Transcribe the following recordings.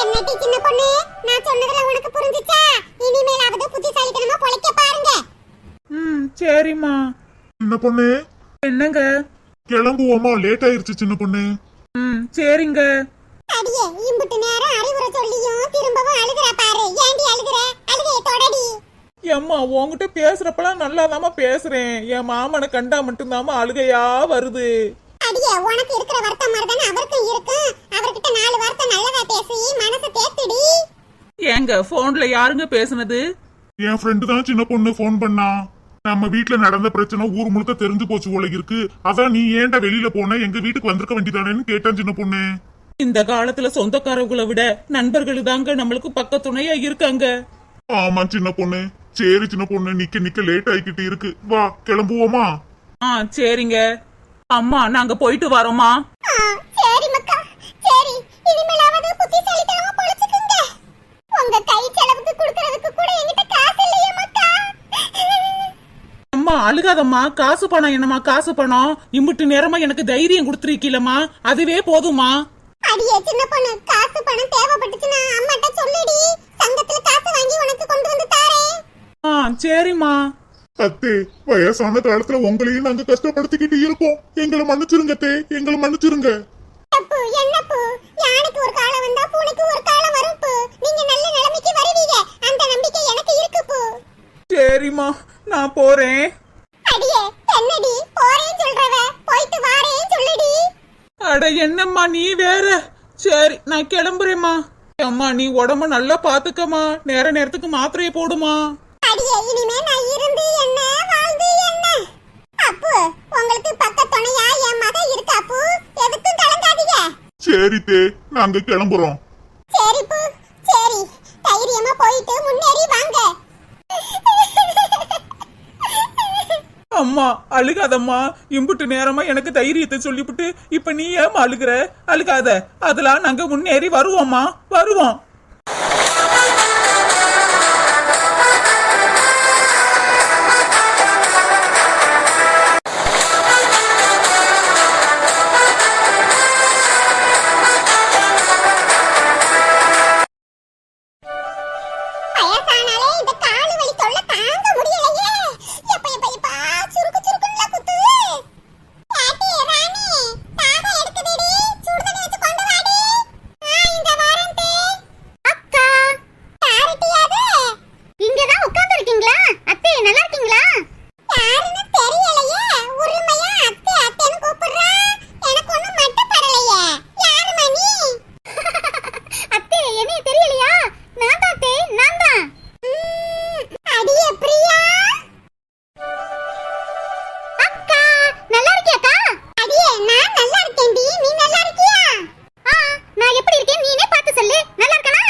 என்னடி சின்ன பொண்ணு, நான் சொன்னதுல உனக்கு புரிஞ்சுச்சா? இனிமேலாவது புத்திசாலித்தனமா பொழைக்க பாருங்க. சரிம்மா. சின்ன பொண்ணு என்னங்க? கிளம்புவோமா? லேட் ஆயிருச்சு சின்ன பொண்ணு. சரிங்க. அடியே, இம்புட்டு நேரம் அறிவுரை சொல்லியும் திரும்பவும் அழுகுற பாரு. ஏண்டி அழுகுற? அழுகைய தொடடி. ஏம்மா, உன்கிட்ட பேசுறப்பெல்லாம் நல்லாதாம்மா பேசுறேன். என் மாமனை கண்டா மட்டும்தாம்மா அழுகையா வருது. அடியே, உனக்கு இருக்கிற வருத்தம் மாதிரி தானே அவருக்கும் இருக்கும். அவர்கிட்ட 4 வார்த்தை நல்லதா பேசி மனசை தேத்துடி. ஏங்க, போன்ல யாருங்க பேசுனது? என் ஃப்ரெண்டு தான் சின்ன பொண்ணு போன் பண்ணா. நம்ம வீட்டுல நடந்த பிரச்சனை ஊர் முழுக்க தெரிஞ்சு போச்சு போல இருக்கு. அதான் நீ ஏன்டா வெளியில போன, எங்க வீட்டுக்கு வந்திருக்க வேண்டியதானேன்னு கேட்டான் சின்ன பொண்ணு. இந்த காலத்துல சொந்தக்காரங்களை விட நண்பர்கள் தாங்க நம்மளுக்கு பக்க துணையா இருக்காங்க. ஆமா சின்ன பொண்ணு. சரி சின்ன பொண்ணு, நிக்க லேட் ஆகிக்கிட்டு இருக்கு. வா கிளம்புவோமா? சரிங்க. அம்மா, நாங்க போயிட்டு வரோமா? சரி மக்கா, சரி. இனிமேலாவது புத்திசாலித்தனமா பொழைச்சுக்குங்க. உங்க கை செலவுக்கு கொடுக்கறதுக்கு கூட என்கிட்ட காசு இல்லையே மக்கா. அம்மா அழுகாதம்மா. காசு பணம் என்னம்மா? காசு பணம் இம்புட்டு நேரமா எனக்கு தைரியம் கொடுத்துருக்கீலம்மா, அதுவே போதுமா? அடியே சின்ன பொண்ணு, காசு பணம் தேவைப்பட்டுச்சுன்னா அம்மாட்ட சொல்லுடி. சங்கத்துல காசு வாங்கி உனக்கு கொண்டு வந்து தாரேன். சரிம்மா. அத்தே, வயசான காலத்துல உங்களையும் நாங்க கஷ்டப்படுத்திக்கிட்டு இருக்கோம். எங்களை மன்னிச்சிருங்க அத்தே, எங்களை மன்னிச்சிருங்க. தப்பு என்னப்பு? யானைக்கு ஒரு காலம் வந்தா பூனைக்கு ஒரு காலம் வரும் பு. நீங்க நல்ல நிலைமைக்கு வருவீங்க, அந்த நம்பிக்கை எனக்கு இருக்கு பு. சரிம்மா, நான் போறேன். அடியே, என்னடி போறேன்னு சொல்றவ? போயிட்டு வாரேன்னு சொல்லுடி. அட என்னம்மா நீ வேற. சரி, நான் கிளம்புறேம்மா. அம்மா, நீ உடம்ப நல்லா பாத்துக்கம்மா. நேரத்துக்கு மாத்திரையை போடுமா. அடியே, இனிமே நான் இருந்து என்ன வாழ்ந்து என்ன? அப்பு, உங்களுக்கு பக்க துணையா என் மகன் இருக்கா அப்பு. எதுக்கும் கலங்காதீங்க. சரி தே, நாங்க கிளம்புறோம். சரி பு, சரி. தைரியமா போயிட்டு முன்னேறி வாங்க. அம்மா அழுகாதம்மா. இம்புட்டு நேரமா எனக்கு தைரியத்தை சொல்லிவிட்டு இப்ப நீ ஏமா அழுகுற? அழுகாத. அதெல்லாம் நாங்க முன்னேறி வருவோம்மா, வருவோம். வயசானாலே இந்த காலு வலி தொல்லை தாங்க முடியலையே. எப்ப எப்ப எப்ப சுருக்கு சுருக்குன்னு குத்துது. பாட்டி ராணி, தாகம் எடுக்குதுடி. சுடு தண்ணி வச்சு கொண்டு வாடி. இந்த வாரம் தே. அக்கா, யாருட்டியாது? இங்க தான் உட்கார்ந்து இருக்கீங்களா? அத்தை நல்லா இருக்கீங்களா? யாருன்னு தெரியலையே. உரிமையா அத்தை அத்தைன்னு கூப்பிடுறா. எனக்கு ஒண்ணும் மட்ட பரலையே. யாருமா நீ? அத்தை, என்ன தெரியலையா? நான் தான் அத்தை, நான் தான். அடியே பிரியா. அக்கா, நல்லா இருக்கியாக்கா? அடியே, நான் நல்லா இருக்கேன்டி. நீ நல்லா இருக்கியா? நான் எப்படி இருக்கேன் நீனே பார்த்து சொல்லு. நல்லா இருக்கனா?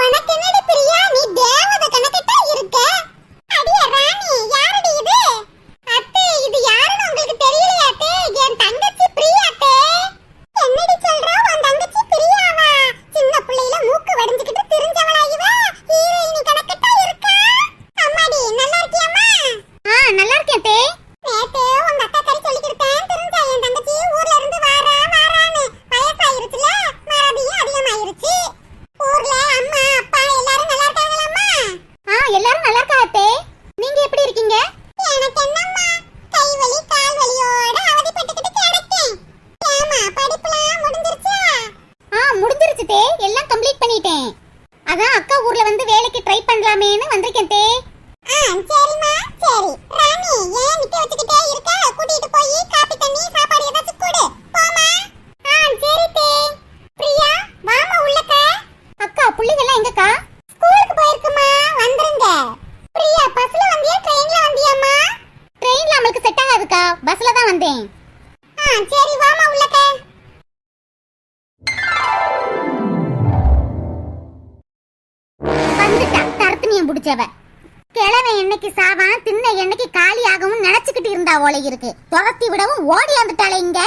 உனக்கு என்னடி பிரியா, நீ தேவதை கணக்கிட்டா இருக்க. அடியே ராணி, யாரடி இது? அத்தை, இது யாருன்னு உங்களுக்கு தெரியலையா அத்தை? என் தங்கச்சி பிரியா அத்தை. என்னடி சொல்றா? உன் தங்கச்சி பிரியாவா? சின்ன பிள்ளையில மூக்கு வடிஞ்சுக்கிட்டு திரிஞ்சவளா இவ? ஹீரோயினி கணக்கிட்டா இருக்கா? அம்மாடி, நல்லா இருக்கியாம்மா? நல்லா இருக்கேன் தே. நேத்து உங்க அக்கா கறி சொல்லிக்கிட்டேன். தெரிஞ்சா என் தங்கச்சி ஊர்ல இருந்து வாரான்னு. வயசாயிருச்சுல, மறதியும் அதிகமாயிருச்சு. ஊர்ல அம்மா அப்பா எல்லாரும் நல்லா இருக்காங்களாம்மா? எல்லாரும் நல்லா இருக்கா அத்தை. நீங்க எப்படி இருக்கீங்க? எனக்கு என்னம்மா, கை வலி கால் வலியோட அவதிப்பட்டுக்கிட்டு கிடக்கேன். ஏம்மா, படிப்புலாம் முடிஞ்சிருச்சா? முடிஞ்சிருச்சு தே. எல்லாம் கம்ப்ளீட் பண்ணிட்டேன். அதான் அக்கா ஊர்ல வந்து வேலைக்கு ட்ரை பண்ணலாமேன்னு வந்திருக்கேன் தே. சரிம்மா, சரி. ராணி, ஏன் நிக்க வச்சுக்கிட்டே இருக்க? கூட்டிட்டு போய் காபி தண்ணி சாப்பாடு ஏதாச்சும் கொடு. போமா. சரி தே. பிரியா, வாமா உள்ளக்க. அக்கா, புள்ளைகள்லாம் எங்கக்கா? ஸ்கூலுக்கு போயிருக்குமா, வந்துருங்க. பிரியா, பஸ்ல வந்தியா ட்ரெயின்ல வந்தியாம்மா? ட்ரெயின்ல நமக்கு செட் ஆகாதுக்கா, பஸ்ல தான் வந்தேன். சரி, வாமா உள்ளக்க. வந்துட்டா தரத்துனியம் புடிச்சவ. கிழவன் என்னைக்கு சாவான், தின்ன என்னைக்கு காலி ஆகவும் நினைச்சுக்கிட்டு இருந்தா ஓலை இருக்கு. துரத்தி விடவும் ஓடி வந்துட்டாளே இங்க.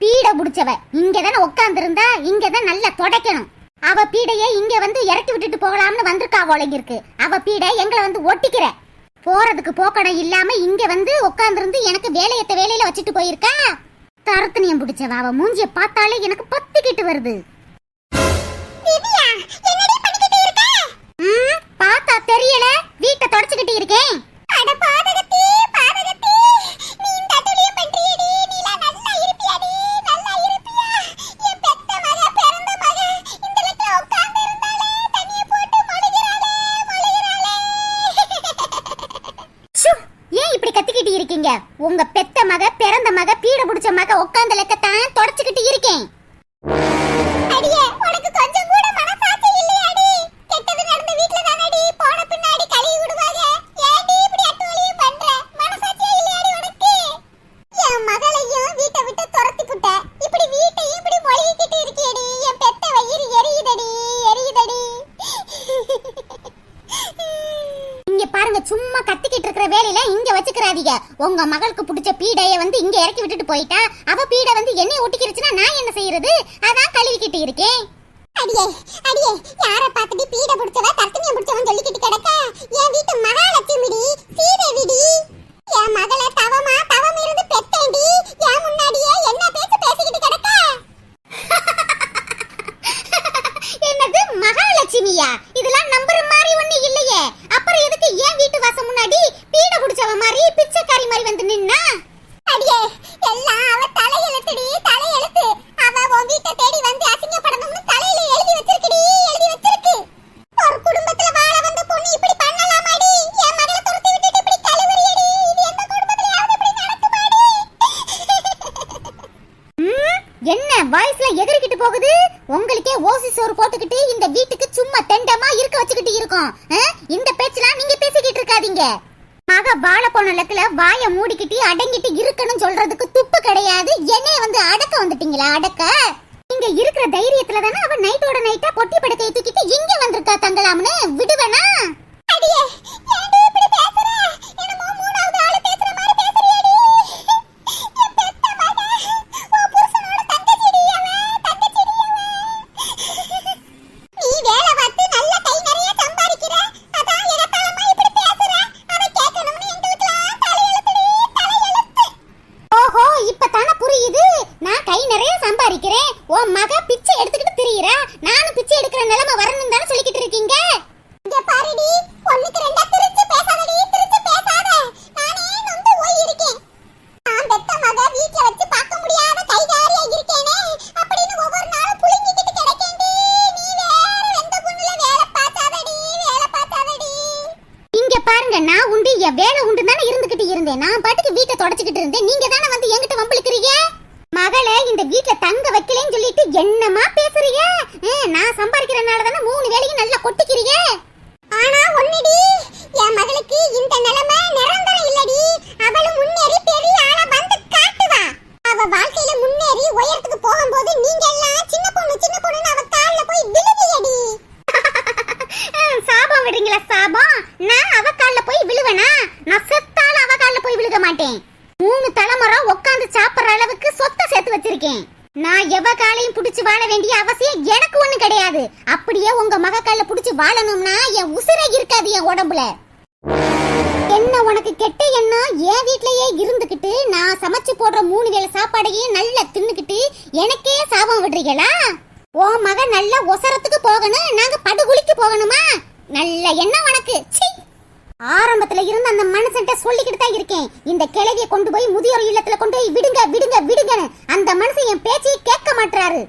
பீட புடிச்சவ இங்கதானே உட்கார்ந்து இருந்தா. இங்கதான் நல்லா தொடக்கணும். அவ பீடையே இங்க வந்து இறக்கி விட்டுட்டு போகலாம்னு வந்திருக்கா ஓலை இருக்கு. அவ பீடை எங்களை வந்து ஒட்டிக்கிற. போறதுக்கு போக்கடம் இல்லாம இங்க வந்து உட்கார்ந்து இருந்து எனக்கு வேலையில வச்சுட்டு போயிருக்கா. தரத்துனியம் புடிச்சவ. அவ மூஞ்சிய பார்த்தாலே எனக்கு பத்திக்கிட்டு வருது. திவ்யா, என்னடி பண்ணிக்கிட்டு இருக்க? பார்த்தா தெரியல, வீட்டை தொடச்சிக்கிட்டு இருக்கேன். அட பாதகத்தி, பாதகத்தி, நீ இந்த அட்டலியம் பண்றியடி, நீலா நல்லா இருப்பியாடி, நல்லா இருப்பியா? என் பெத்த மக, பிறந்த மக, இந்த இடத்துல உட்கார்ந்து இருந்தாலே, தண்ணிய போட்டு மொழிகிறாளே, மொழிகிறாளே. ஷூ, ஏன் இப்படி கத்திக்கிட்டு இருக்கீங்க? உங்க பெத்த மக, பிறந்த மக, பீட புடிச்ச மக உட்கார்ந்த லெக்கத்தான் தொடச்சிக்கிட்டு இருக்கேன். அடியே, உனக்கு கொஞ்சம் கூட மனசாட்சி இல்லையாடி? கெட்டது நடந்த வீட்ல தானடி போன பின்னாடி கழுவி விடுவாங்க. ஏன்டி இப்படி அட்டூழியம் பண்ற? மனசாட்சியே இல்லையாடி உனக்கு? என் மகளையும் வீட்டை விட்டு துரத்தி புட்ட. இப்படி வீட்டையும் இப்படி மொழிகிட்டு இருக்கியடி. என் பெத்த வயிறு எரியுதடி, எரியுதடி. இங்க பாருங்க, சும்மா கத்திக்கிட்டு இருக்கிற வேலையில இங்க வச்சுக்கிறாதீங்க. உங்க மகளுக்கு பிடிச்ச பீடைய வந்து இங்க இறக்கி விட்டுட்டு போயிட்டா, அவ பீடை வந்து என்னைய ஒட்டிக்கிருச்சுன்னா நான் என்ன செய்யறது? அதான் கழுவிக்கிட்டு இருக்கேன். அடியே, அடியே, யார பார்த்துட்டு பீடை பிடிச்சவ தர்த்தனியம் பிடிச்சவன் சொல்லிக்கிட்டு கிடக்க? என் வீட்டு மகாலட்சுமிடி, சீதேவிடி. என் மகளை தவமா தவம் இருந்து பெத்தேண்டி. என் முன்னாடியே என்ன பேச்சு பேசிக்கிட்டு கிடக்க? என்னது மகாலட்சுமியா? இதெல்லாம் நம்புற மாதிரி ஒண்ணு இல்லையே. அப்புறம் எதுக்கு என் வீட்டு வாசல் முன்னாடி பீடை பிடிச்சவ மாதிரி பிச்சைக்காரி மாதிரி வந்து நின்னா? அடியே, எல்லாம் அவ தலையெழுத்துடி, தலையெழுத்து. அவ உன் வீட்டை தேடி வந்து அசிங்கப்படணும்னு தலையில எழுதி வச்சிருக்குடி, எழுதி வச்சிருக்கு. ஒரு குடும்பத்துல வாழ வந்த பொண்ணு இப்படி பண்ணலாமாடி? என் மகளை துரத்தி விட்டுட்டு இப்படி கழுவுறியடி. இது எந்த குடும்பத்திலயாவது இப்படி நடக்குமாடி? என்ன வாய்ஸ்ல எகிரிக்கிட்டு போகுது? உங்களுக்கே ஓசி சோறு போட்டுக்கிட்டு இந்த வீட்டுக்கு சும்மா தெண்டமா இருக்க வச்சுக்கிட்டு இருக்கோம். இந்த பேச்செல்லாம் நீங்க பேசிக்கிட்டு இருக்காதீங்க. மக வாழ போன லெக்கல வாய மூடிக்கிட்டு அடங்கிட்டு இருக்கணும் சொல்றதுக்கு துப்பு கிடையாது. என்னைய வந்து அடக்க வந்துட்டீங்களா? அடக்க இங்க இருக்கிற தைரியத்துல தானே அவ நைட்டோட நைட்டா பொட்டி படுக்கையை தூக்கிட்டு இங்க வந்திருக்கா தங்கலாம்னு விடுவேனா? அடியே, ஏன்டி இப்படி பேசுற? என்னமோ மூணாவது ஆளு பேசுற மாதிரி பேசுறியேடி. என் பெத்த மக, உன் புருஷனோட தங்கச்சிடி அவன், தங்கச்சிடி அவன். நீ வேலை பார்த்து நல்ல கை நிறைய சம்பாதிக்கிற, அதான் எகத்தாளமா இப்படி பேசுற. அதை கேட்கணும்னு எங்களுக்குலாம் தலையெழுத்துடி, தலையெழுத்து. ஓஹோ, இப்பதானே புரியுது. நான் கை நிறைய சம்பாதிக்கிறேன், உன் மக பிச்சை எடுத்துக்கிட்டு திரியிறா. நானும் பிச்சை எடுக்கிற நிலைமை வரணும் தானே சொல்லிக்கிட்டு இருக்கீங்க. இங்க பாருடி, ஒண்ணுக்கு ரெண்டா திருச்சி பேசாதடி, திருச்சி பேசாத. நானே நொந்து போய் இருக்கேன். நான் பெத்த மக வீட்ல வச்சு பார்க்க முடியாத கைகாரியா இருக்கேனே அப்படின்னு ஒவ்வொரு நாளும் புளிங்கிக்கிட்டு கிடக்கேன்டி. நீ வேற வெந்த புண்ணுல வேலை பார்த்தாதடி, வேலை பார்த்தாதடி. இங்க பாருங்க, நான் உண்டு என் வேலை உண்டு தானே இருந்துகிட்டு இருந்தேன். நான் பாட்டுக்கு வீட்டை தொடச்சிக்கிட்டு இருந்தேன். நீங்க தானே வந்து என்கிட்ட வம்பிழுக்கிறீங்க. மகளை இந்த வீட்ல தங்க வைக்கலன்னு சொல்லிட்டு என்னமா பேசுறீங்க? நான் சம்பாதிக்கிறனால தானே 3 வேளையும் நல்லா கொட்டிக்கிறீங்க. ஆனா ஒண்ணுடி, என் மகளுக்கு இந்த நிலைமை நிரந்தரம் இல்லடி. அவளும் முன்னேறி பெரிய ஆளா வந்து காட்டுவா. அவ வாழ்க்கையில முன்னேறி உயரத்துக்கு போகும்போது நீங்க எல்லாம் சின்ன பொண்ணு சின்ன பொண்ணுன்னு அவ கால்ல போய் விழுவியடி. சாபம் விடுறீங்களா? சாபம்? நான் அவ கால்ல போய் விழுவேனா? நான் செத்தாலும் அவ கால்ல போய் விழுக மாட்டேன். 3 தலைமுறை உட்கார்ந்து சாப்பிடுற அளவுக்கு சொத்தை சேர்த்து வச்சிருக்கேன். நான் எவ காலையும் புடிச்சு வாழ வேண்டிய அவசியம் எனக்கு ஒண்ணு கிடையாது. அப்படியே உங்க மக கால புடிச்சு வாழணும்னா என் உசுரே இருக்காது என் உடம்புல. என்ன உனக்கு கெட்ட எண்ணம்? என் வீட்லயே இருந்துகிட்டு நான் சமைச்சு போடுற 3 வேளை சாப்பாடையும் நல்லா தின்னுக்கிட்டு எனக்கே சாபம் விடுறீங்களா? உன் மக நல்ல ஒசரத்துக்கு போகணும், நாங்க படுகுழிக்கு போகணுமா? நல்ல எண்ணம் உனக்கு. ஆரம்பத்துல இருந்து அந்த மனுஷன்ட்ட சொல்லிக்கிட்டு தான் இருக்கேன். இந்த கிழவியை கொண்டு போய் முதியோர் இல்லத்துல கொண்டு போய் விடுங்க விடுங்க விடுங்கன்னு. அந்த மனுஷன் என் பேச்சையே கேட்க மாட்டாரு.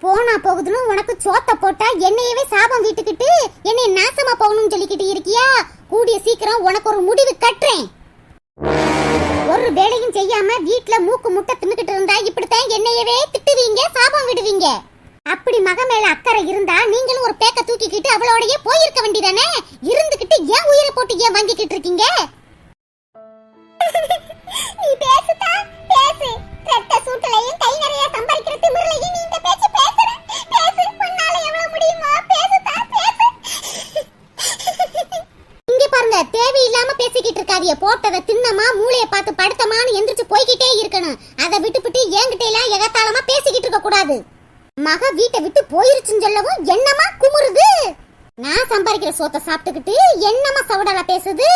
போனா போகுதுன்னு உனக்கு சோத்த போட்டா என்னையவே சாபம் வீட்டுக்கிட்டு என்னை நாசமா போகணும்னு சொல்லிக்கிட்டு இருக்கியா? கூடிய சீக்கிரம் உனக்கு ஒரு முடிவு கட்டுறேன். ஒரு வேலையும் செய்யாம வீட்டுல மூக்கு முட்டை தின்னுக்கிட்டு இருந்தா இப்படித்தான் என்னையவே திட்டுவீங்க, சாபம் விடுவீங்க. அப்படி மக மேல அக்கறை இருந்தா நீங்களும் ஒரு பேக்க தூக்கிக்கிட்டு அவளோடயே போயிருக்க வேண்டியதானே? இருந்துகிட்டு ஏன் உயிரை போட்டு ஏன் வாங்கிக்கிட்டு இருக்கீங்க? நீ பேசுதா பேசு. ரத்த சூட்டலையும் கை நிறைய சம்பாதிக்கிற திமிரலையும் நீ இந்த பேச்சு பேசுற. பேசு, உன்னால எவ்வளவு முடியுமா? பேசுதா பேசு. இங்க பாருங்க, தேவையில்லாம பேசிக்கிட்டு இருக்காதிய. போட்டதை தின்னமா மூளைய பார்த்து படுத்தமான்னு எந்திரிச்சு போய்கிட்டே இருக்கணும். அதை விட்டுவிட்டு என்கிட்ட எல்லாம் எகத்தாளமா பேசிக்கிட்டு இருக்க கூடாது. மக வீட்டை விட்டு போயிருச்சுன்னு சொல்லவும் என்னமா குமுறுது? நான் சம்பாதிக்கிற சோத்தை சாப்பிட்டுக்கிட்டு என்னமா சவடாலா பேசுது?